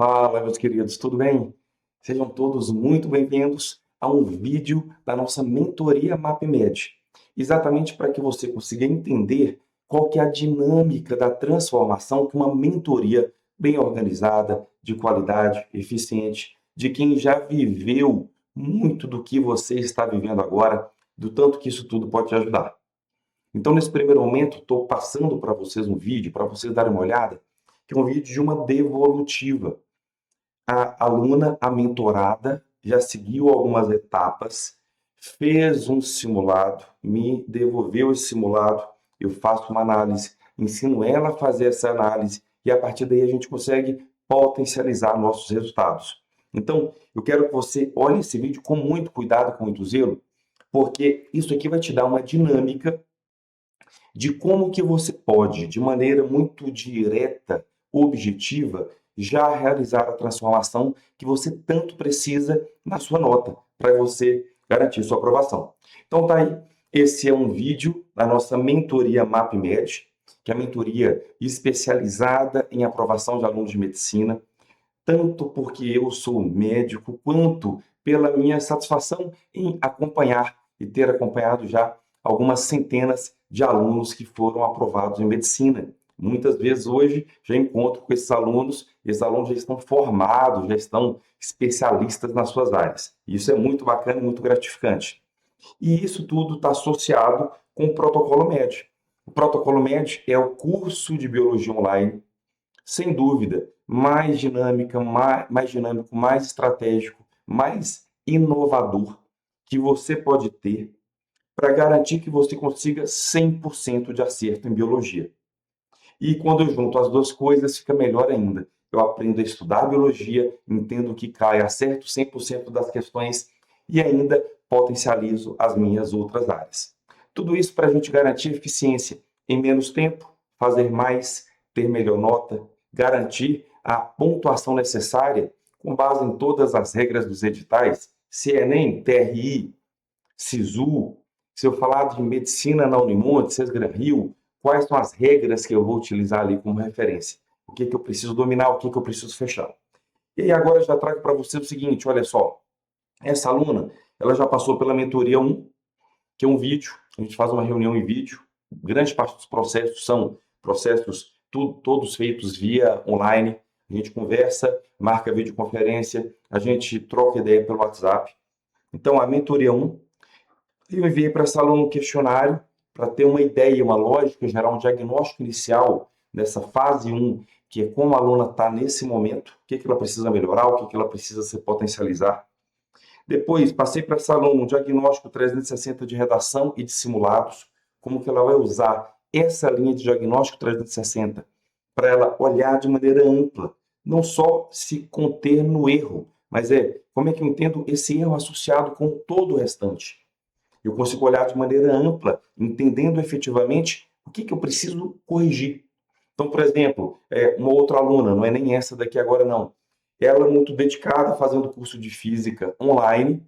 Fala, meus queridos, tudo bem? Sejam todos muito bem-vindos a um vídeo da nossa mentoria MapMed. Exatamente para que você consiga entender qual que é a dinâmica da transformação que uma mentoria bem organizada, de qualidade, eficiente, de quem já viveu muito do que você está vivendo agora, do tanto que isso tudo pode te ajudar. Então, nesse primeiro momento, estou passando para vocês um vídeo, para vocês darem uma olhada, que é um vídeo de uma devolutiva. A aluna, a mentorada, já seguiu algumas etapas, fez um simulado, me devolveu esse simulado, eu faço uma análise, ensino ela a fazer essa análise e a partir daí a gente consegue potencializar nossos resultados. Então, eu quero que você olhe esse vídeo com muito cuidado, com muito zelo, porque isso aqui vai te dar uma dinâmica de como que você pode, de maneira muito direta, objetiva, já realizar a transformação que você tanto precisa na sua nota, para você garantir sua aprovação. Então tá aí, esse é um vídeo da nossa mentoria MapMed, que é a mentoria especializada em aprovação de alunos de medicina, tanto porque eu sou médico, quanto pela minha satisfação em acompanhar e ter acompanhado já algumas centenas de alunos que foram aprovados em medicina. Muitas vezes hoje já encontro com esses alunos já estão formados, já estão especialistas nas suas áreas. Isso é muito bacana e muito gratificante. E isso tudo está associado com o protocolo MED. O protocolo MED é o curso de biologia online, sem dúvida, mais dinâmica, mais dinâmico, mais estratégico, mais inovador que você pode ter para garantir que você consiga 100% de acerto em biologia. E quando eu junto as duas coisas, fica melhor ainda. Eu aprendo a estudar biologia, entendo o que cai, acerto 100% das questões e ainda potencializo as minhas outras áreas. Tudo isso para a gente garantir eficiência em menos tempo, fazer mais, ter melhor nota, garantir a pontuação necessária com base em todas as regras dos editais, CNEM, TRI, SISU. Se eu falar de medicina na Unimonte, Sesgran Rio, quais são as regras que eu vou utilizar ali como referência? O que eu preciso dominar, o que eu preciso fechar? E aí agora eu já trago para você o seguinte, olha só, essa aluna, ela já passou pela mentoria 1, que é um vídeo, a gente faz uma reunião em vídeo, grande parte dos processos são processos todos feitos via online, a gente conversa, marca videoconferência, a gente troca ideia pelo WhatsApp. Então, a mentoria 1, eu enviei para essa aluna um questionário para ter uma ideia, uma lógica, gerar um diagnóstico inicial nessa fase 1, que é como a aluna está nesse momento, o que ela precisa melhorar, o que ela precisa se potencializar. Depois, passei para essa aluna um diagnóstico 360 de redação e de simulados, como que ela vai usar essa linha de diagnóstico 360 para ela olhar de maneira ampla, não só se conter no erro, mas como é que eu entendo esse erro associado com todo o restante. Eu consigo olhar de maneira ampla, entendendo efetivamente o que eu preciso corrigir. Então, por exemplo, uma outra aluna, não é nem essa daqui agora não, ela é muito dedicada fazendo curso de física online,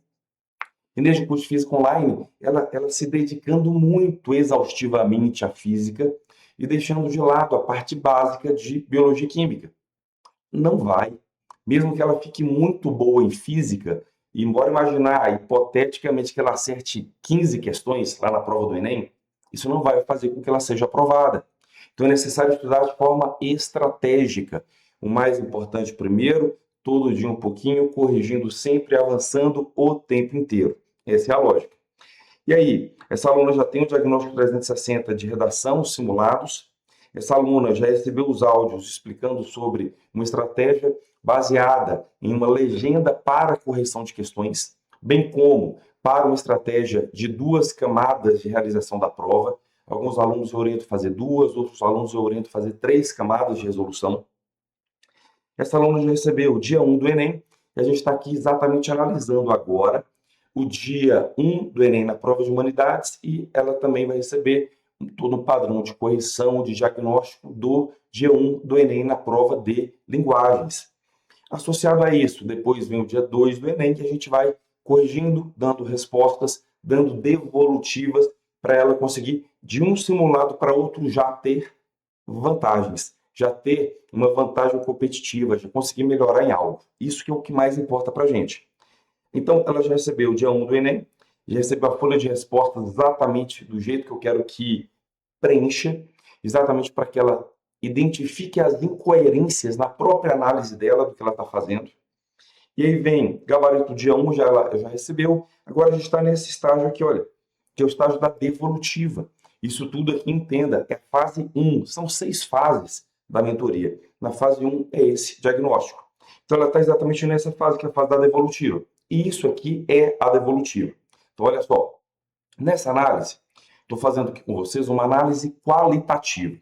e nesse curso de física online, ela se dedicando muito exaustivamente à física e deixando de lado a parte básica de biologia e química. Não vai. Mesmo que ela fique muito boa em física, e embora imaginar hipoteticamente que ela acerte 15 questões lá na prova do Enem, isso não vai fazer com que ela seja aprovada. Então é necessário estudar de forma estratégica. O mais importante primeiro, todo dia um pouquinho, corrigindo sempre, avançando o tempo inteiro. Essa é a lógica. E aí, essa aluna já tem o diagnóstico 360 de redação, simulados. Essa aluna já recebeu os áudios explicando sobre uma estratégia baseada em uma legenda para correção de questões, bem como para uma estratégia de 2 camadas de realização da prova. Alguns alunos eu oriento a fazer 2, outros alunos eu oriento a fazer 3 camadas de resolução. Essa aluna já recebeu o dia 1 do Enem, e a gente está aqui exatamente analisando agora o dia 1 do Enem na prova de Humanidades, e ela também vai receber todo um padrão de correção, de diagnóstico do dia 1 do Enem na prova de Linguagens. Associado a isso, depois vem o dia 2 do Enem, que a gente vai corrigindo, dando respostas, dando devolutivas para ela conseguir, de um simulado para outro, já ter vantagens, já ter uma vantagem competitiva, já conseguir melhorar em algo. Isso que é o que mais importa para a gente. Então, ela já recebeu o dia 1 do Enem, já recebeu a folha de respostas exatamente do jeito que eu quero que preencha, exatamente para que ela identifique as incoerências na própria análise dela do que ela está fazendo. E aí vem gabarito dia 1, ela já recebeu. Agora a gente está nesse estágio aqui, olha, que é o estágio da devolutiva. Isso tudo aqui, entenda, é fase 1. São 6 fases da mentoria. Na fase 1 é esse diagnóstico. Então ela está exatamente nessa fase, que é a fase da devolutiva. E isso aqui é a devolutiva. Então olha só, nessa análise, estou fazendo aqui com vocês uma análise qualitativa.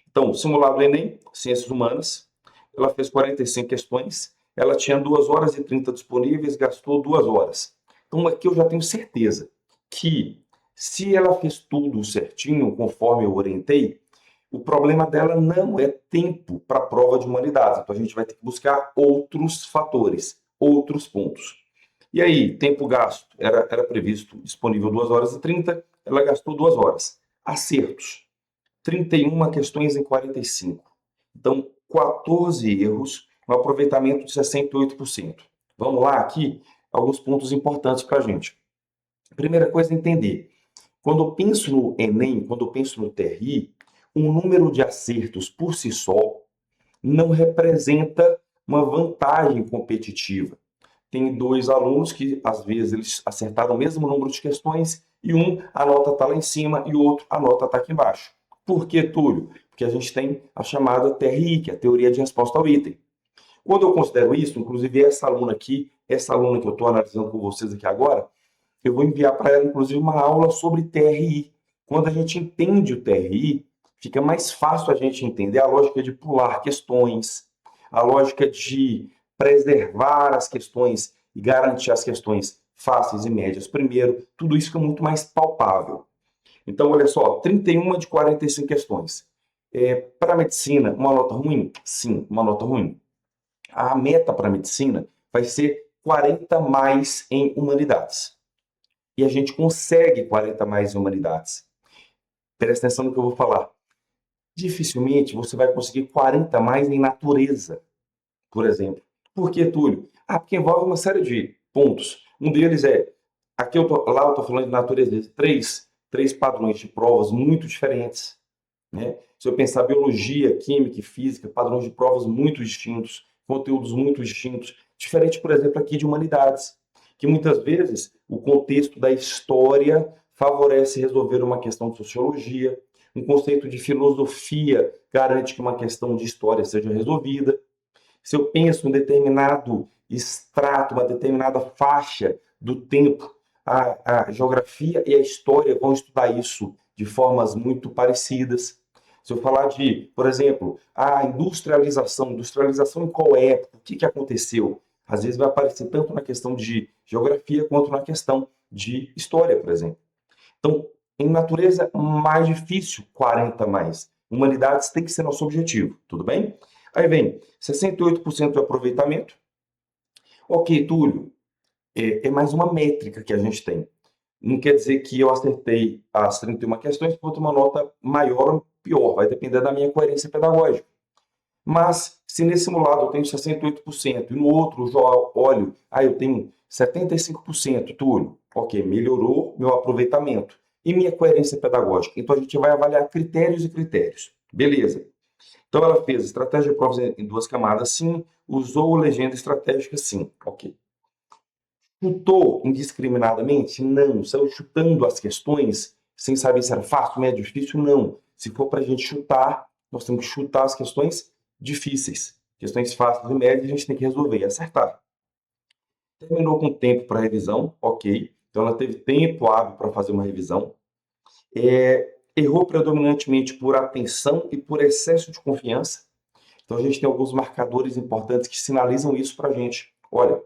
Então, simulado Enem, Ciências Humanas, ela fez 45 questões, ela tinha 2 horas e 30 disponíveis, gastou 2 horas. Então, aqui eu já tenho certeza que, se ela fez tudo certinho, conforme eu orientei, o problema dela não é tempo para a prova de humanidades. Então, a gente vai ter que buscar outros fatores, outros pontos. E aí, tempo gasto, era previsto disponível 2 horas e 30, ela gastou 2 horas. Acertos, 31 questões em 45. Então, 14 erros, um aproveitamento de 68%. Vamos lá aqui, alguns pontos importantes para a gente. Primeira coisa é entender. Quando eu penso no Enem, quando eu penso no TRI, um número de acertos por si só não representa uma vantagem competitiva. Tem 2 alunos que, às vezes, eles acertaram o mesmo número de questões e a nota está lá em cima e o outro, a nota está aqui embaixo. Por que, Túlio? Porque a gente tem a chamada TRI, que é a Teoria de Resposta ao Item. Quando eu considero isso, inclusive essa aluna aqui, essa aluna que eu estou analisando com vocês aqui agora, eu vou enviar para ela, inclusive, uma aula sobre TRI. Quando a gente entende o TRI, fica mais fácil a gente entender a lógica de pular questões, a lógica de preservar as questões e garantir as questões fáceis e médias primeiro. Tudo isso fica muito mais palpável. Então, olha só, 31 de 45 questões. Para a medicina, uma nota ruim? Sim, uma nota ruim. A meta para a medicina vai ser 40 mais em humanidades. E a gente consegue 40 mais em humanidades. Presta atenção no que eu vou falar. Dificilmente você vai conseguir 40 mais em natureza, por exemplo. Por que, Túlio? Porque envolve uma série de pontos. Um deles é, lá eu estou falando de natureza, três padrões de provas muito diferentes. Né? Se eu pensar biologia, química e física, padrões de provas muito distintos, conteúdos muito distintos. Diferente, por exemplo, aqui de humanidades, que muitas vezes o contexto da história favorece resolver uma questão de sociologia, um conceito de filosofia garante que uma questão de história seja resolvida. Se eu penso em determinado extrato, uma determinada faixa do tempo, a geografia e a história vão estudar isso de formas muito parecidas. Se eu falar de, por exemplo, a industrialização em qual época, o que aconteceu? Às vezes vai aparecer tanto na questão de geografia quanto na questão de história, por exemplo. Então, em natureza, mais difícil, 40 mais. Humanidades tem que ser nosso objetivo, tudo bem? Aí vem 68% de aproveitamento. Ok, Túlio, é mais uma métrica que a gente tem. Não quer dizer que eu acertei as 31 questões por uma nota maior ou pior, vai depender da minha coerência pedagógica. Mas, se nesse simulado eu tenho 68% e no outro eu olho, eu tenho 75%, Túlio, ok, melhorou meu aproveitamento e minha coerência pedagógica. Então, a gente vai avaliar critérios e critérios. Beleza. Então, ela fez estratégia de provas em 2 camadas, sim. Usou legenda estratégica, sim. Ok. Chutou indiscriminadamente? Não. Saiu chutando as questões sem saber se era fácil, médio, difícil? Não. Se for para a gente chutar, nós temos que chutar as questões difíceis. Questões fáceis e médias a gente tem que resolver e acertar. Terminou com tempo para revisão, ok. Então ela teve tempo hábil para fazer uma revisão. Errou predominantemente por atenção e por excesso de confiança. Então a gente tem alguns marcadores importantes que sinalizam isso para a gente. Olha,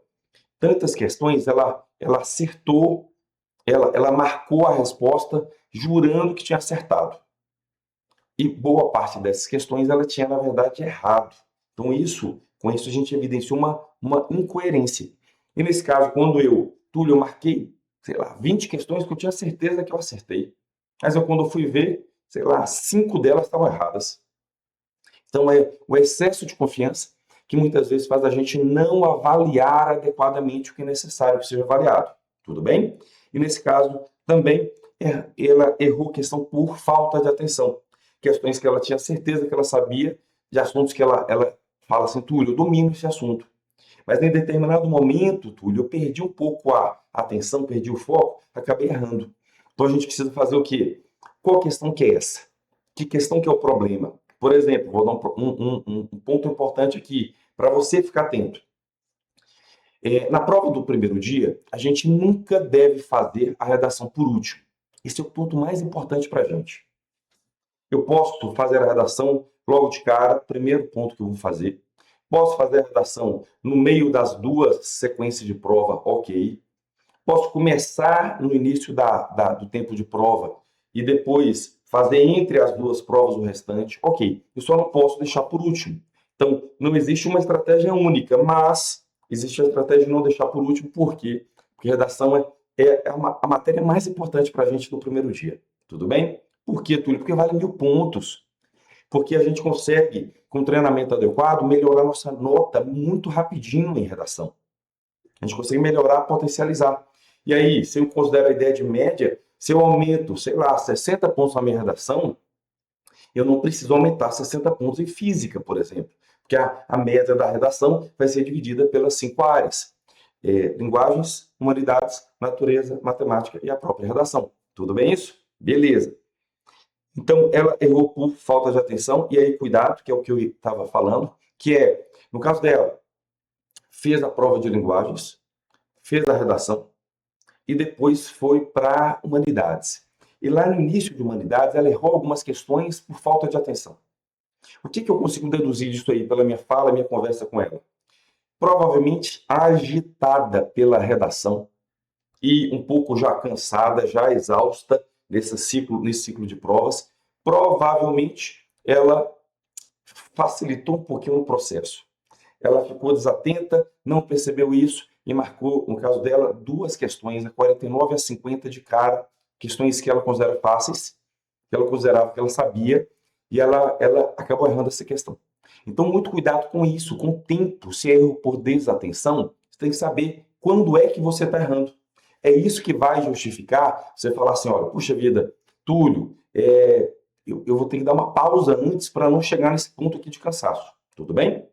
tantas questões, ela acertou, ela marcou a resposta jurando que tinha acertado. E boa parte dessas questões ela tinha, na verdade, errado. Então, com isso a gente evidenciou uma incoerência. E nesse caso, Túlio, eu marquei, 20 questões que eu tinha certeza que eu acertei. Mas quando eu fui ver, 5 delas estavam erradas. Então, é o excesso de confiança que muitas vezes faz a gente não avaliar adequadamente o que é necessário que seja avaliado. Tudo bem? E nesse caso, também, ela errou questão por falta de atenção. Questões que ela tinha certeza que ela sabia, de assuntos que ela fala assim, Túlio, eu domino esse assunto. Mas em determinado momento, Túlio, eu perdi um pouco a atenção, perdi o foco, acabei errando. Então a gente precisa fazer o quê? Qual questão que é essa? Que questão que é o problema? Por exemplo, vou dar um ponto importante aqui, para você ficar atento. Na prova do primeiro dia, a gente nunca deve fazer a redação por último. Esse é o ponto mais importante para a gente. Eu posso fazer a redação logo de cara, primeiro ponto que eu vou fazer. Posso fazer a redação no meio das duas sequências de prova, ok. Posso começar no início do tempo de prova e depois fazer entre as duas provas o restante, ok. Eu só não posso deixar por último. Então, não existe uma estratégia única, mas existe a estratégia de não deixar por último, por quê? Porque redação a matéria mais importante para a gente no primeiro dia. Tudo bem? Por quê, Túlio? Porque vale 1000 pontos. Porque a gente consegue, com treinamento adequado, melhorar nossa nota muito rapidinho em redação. A gente consegue melhorar, potencializar. E aí, se eu considero a ideia de média, se eu aumento, sei lá, 60 pontos na minha redação, eu não preciso aumentar 60 pontos em física, por exemplo. Porque a média da redação vai ser dividida pelas 5 áreas. Linguagens, humanidades, natureza, matemática e a própria redação. Tudo bem isso? Beleza. Então, ela errou por falta de atenção, e aí, cuidado, que é o que eu estava falando, que é, no caso dela, fez a prova de linguagens, fez a redação, e depois foi para humanidades. E lá no início de humanidades, ela errou algumas questões por falta de atenção. O que eu consigo deduzir disso aí, pela minha fala, minha conversa com ela? Provavelmente agitada pela redação e um pouco já cansada, já exausta nesse ciclo de provas, provavelmente ela facilitou um pouquinho o processo. Ela ficou desatenta, não percebeu isso e marcou, no caso dela, duas questões, a 49 e a 50 de cara, questões que ela considera fáceis, que ela considerava que ela sabia, e ela acabou errando essa questão. Então, muito cuidado com isso, com o tempo. Se é erro por desatenção, você tem que saber quando é que você está errando. É isso que vai justificar você falar assim, olha, puxa vida, Túlio, eu vou ter que dar uma pausa antes para não chegar nesse ponto aqui de cansaço. Tudo bem?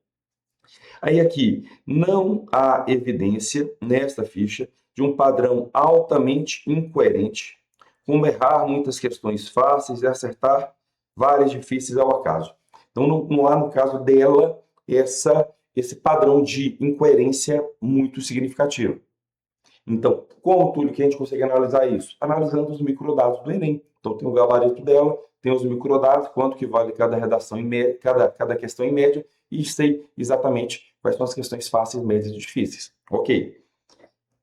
Aí aqui, não há evidência nesta ficha de um padrão altamente incoerente, como errar muitas questões fáceis e acertar várias difíceis ao acaso. Então não há no caso dela esse padrão de incoerência muito significativo. Então, como, Túlio, que a gente consegue analisar isso? Analisando os microdados do Enem. Então, tem o gabarito dela, tem os microdados, quanto que vale cada redação em média, cada questão em média, e sei exatamente quais são as questões fáceis, médias e difíceis. Ok.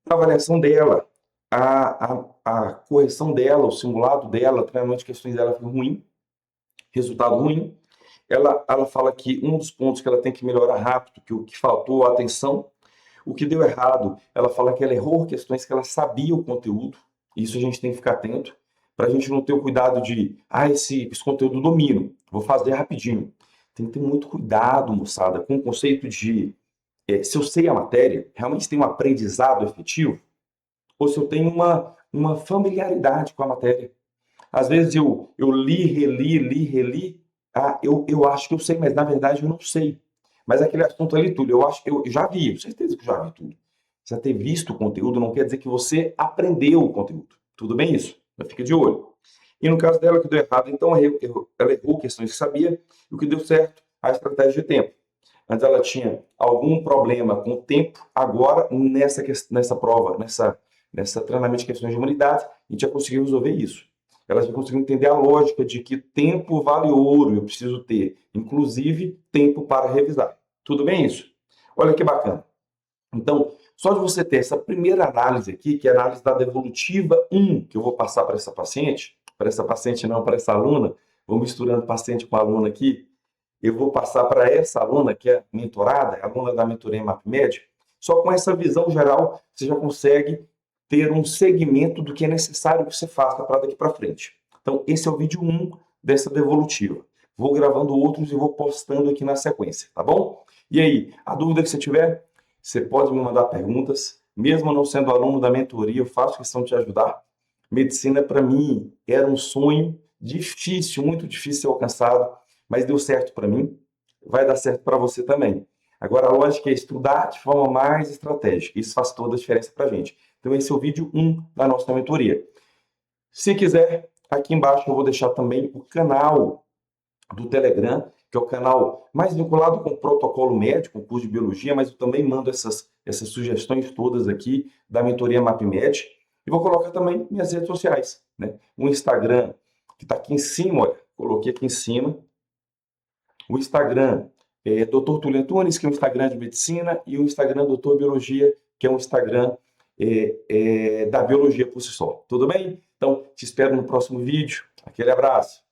A avaliação dela, a correção dela, o simulado dela, o treinamento de questões dela foi ruim, resultado ruim. Ela fala que um dos pontos que ela tem que melhorar rápido, que o que faltou, a atenção. O que deu errado, ela fala que ela errou questões que ela sabia o conteúdo. Isso a gente tem que ficar atento, para a gente não ter o cuidado de, esse conteúdo eu domino, vou fazer rapidinho. Tem que ter muito cuidado, moçada, com o conceito de se eu sei a matéria, realmente tenho um aprendizado efetivo, ou se eu tenho uma familiaridade com a matéria. Às vezes eu li, reli, eu acho que eu sei, mas na verdade eu não sei. Mas aquele assunto ali, Túlio, eu acho que eu já vi, com certeza que eu já vi tudo. Você ter visto o conteúdo não quer dizer que você aprendeu o conteúdo. Tudo bem isso? Mas fica de olho. E no caso dela, o que deu errado, então, ela errou questões que sabia, e o que deu certo, a estratégia de tempo. Antes ela tinha algum problema com o tempo, agora, nessa prova, nessa treinamento de questões de humanidade, a gente já conseguiu resolver isso. Ela já conseguiu entender a lógica de que tempo vale ouro, eu preciso ter, inclusive, tempo para revisar. Tudo bem isso? Olha que bacana. Então, só de você ter essa primeira análise aqui, que é a análise da devolutiva 1, que eu vou passar para essa paciente não, para essa aluna, vou misturando paciente com aluna aqui, eu vou passar para essa aluna, que é mentorada, aluna da mentoria MapMed, só com essa visão geral, você já consegue ter um segmento do que é necessário que você faça para daqui para frente. Então, esse é o vídeo 1 dessa devolutiva. vou gravando outros e vou postando aqui na sequência, tá bom? E aí, a dúvida que você tiver, você pode me mandar perguntas. Mesmo não sendo aluno da mentoria, eu faço questão de te ajudar. Medicina, para mim, era um sonho difícil, muito difícil de ser alcançado, mas deu certo para mim, vai dar certo para você também. Agora, a lógica é estudar de forma mais estratégica. Isso faz toda a diferença para a gente. Então, esse é o vídeo 1 da nossa mentoria. Se quiser, aqui embaixo eu vou deixar também o canal do Telegram, que é o canal mais vinculado com o protocolo médico, o curso de biologia, mas eu também mando essas sugestões todas aqui da mentoria MapMed. E vou colocar também minhas redes sociais, né? O Instagram, que está aqui em cima, olha, coloquei aqui em cima. O Instagram é Dr. Túlio Antunes, que é um Instagram de medicina, e o Instagram Doutor Biologia, que é um Instagram da biologia por si só. Tudo bem? Então, te espero no próximo vídeo. Aquele abraço.